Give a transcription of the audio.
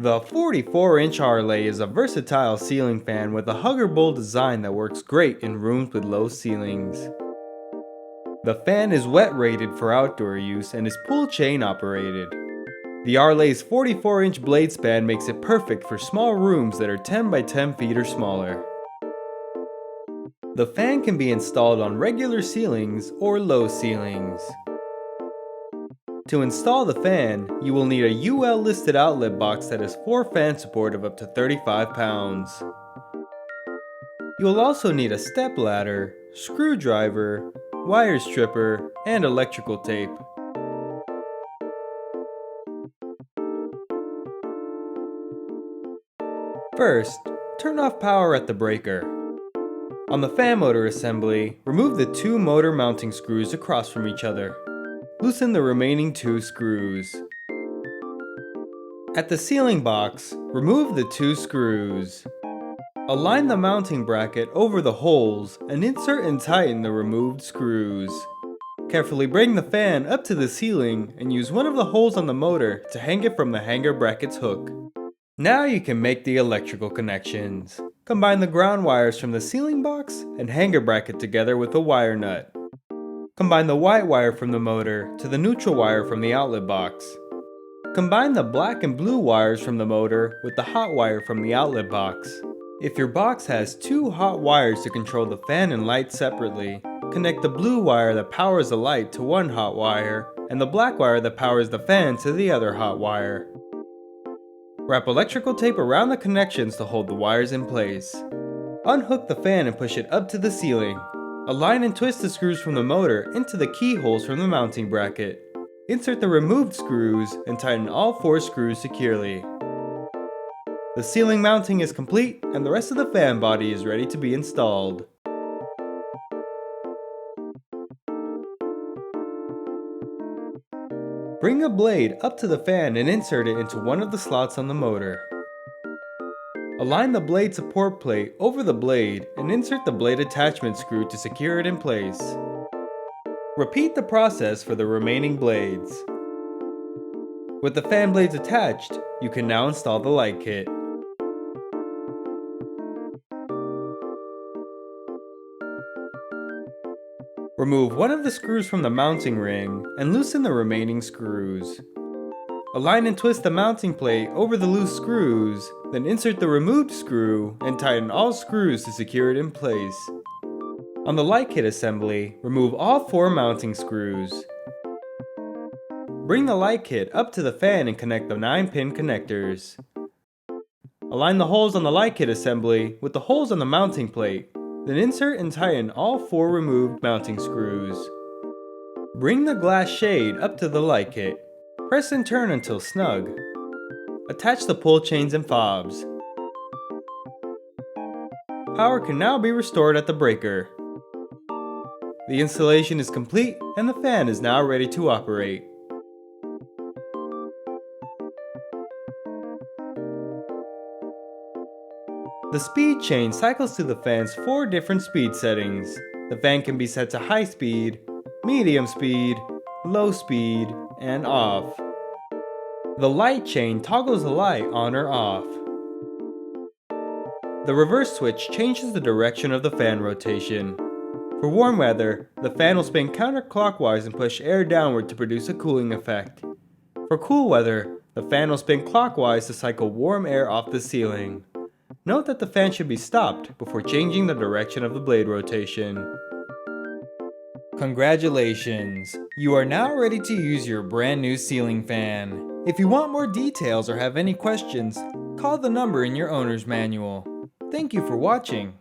The 44-inch Arleigh is a versatile ceiling fan with a hugger bowl design that works great in rooms with low ceilings. The fan is wet rated for outdoor use and is pull chain operated. The Arleigh's 44-inch blade span makes it perfect for small rooms that are 10 by 10 feet or smaller. The fan can be installed on regular ceilings or low ceilings. To install the fan, you will need a UL listed outlet box that has 4 fan support of up to 35 pounds. You will also need a step ladder, screwdriver, wire stripper, and electrical tape. First, turn off power at the breaker. On the fan motor assembly, remove the 2 motor mounting screws across from each other. Loosen the remaining 2 screws. At the ceiling box, remove the 2 screws. Align the mounting bracket over the holes and insert and tighten the removed screws. Carefully bring the fan up to the ceiling and use one of the holes on the motor to hang it from the hanger bracket's hook. Now you can make the electrical connections. Combine the ground wires from the ceiling box and hanger bracket together with a wire nut. Combine the white wire from the motor to the neutral wire from the outlet box. Combine the black and blue wires from the motor with the hot wire from the outlet box. If your box has 2 hot wires to control the fan and light separately, connect the blue wire that powers the light to one hot wire and the black wire that powers the fan to the other hot wire. Wrap electrical tape around the connections to hold the wires in place. Unhook the fan and push it up to the ceiling. Align and twist the screws from the motor into the keyholes from the mounting bracket. Insert the removed screws and tighten all 4 screws securely. The ceiling mounting is complete and the rest of the fan body is ready to be installed. Bring a blade up to the fan and insert it into one of the slots on the motor. Align the blade support plate over the blade and insert the blade attachment screw to secure it in place. Repeat the process for the remaining blades. With the fan blades attached, you can now install the light kit. Remove one of the screws from the mounting ring and loosen the remaining screws. Align and twist the mounting plate over the loose screws, then insert the removed screw and tighten all screws to secure it in place. On the light kit assembly, remove all 4 mounting screws. Bring the light kit up to the fan and connect the 9-pin connectors. Align the holes on the light kit assembly with the holes on the mounting plate, then insert and tighten all 4 removed mounting screws. Bring the glass shade up to the light kit. Press and turn until snug. Attach the pull chains and fobs. Power can now be restored at the breaker. The installation is complete and the fan is now ready to operate. The speed chain cycles through the fan's 4 different speed settings. The fan can be set to high speed, medium speed, low speed, and off. The light chain toggles the light on or off. The reverse switch changes the direction of the fan rotation. For warm weather, the fan will spin counterclockwise and push air downward to produce a cooling effect. For cool weather, the fan will spin clockwise to cycle warm air off the ceiling. Note that the fan should be stopped before changing the direction of the blade rotation. Congratulations! You are now ready to use your brand new ceiling fan. If you want more details or have any questions, call the number in your owner's manual. Thank you for watching.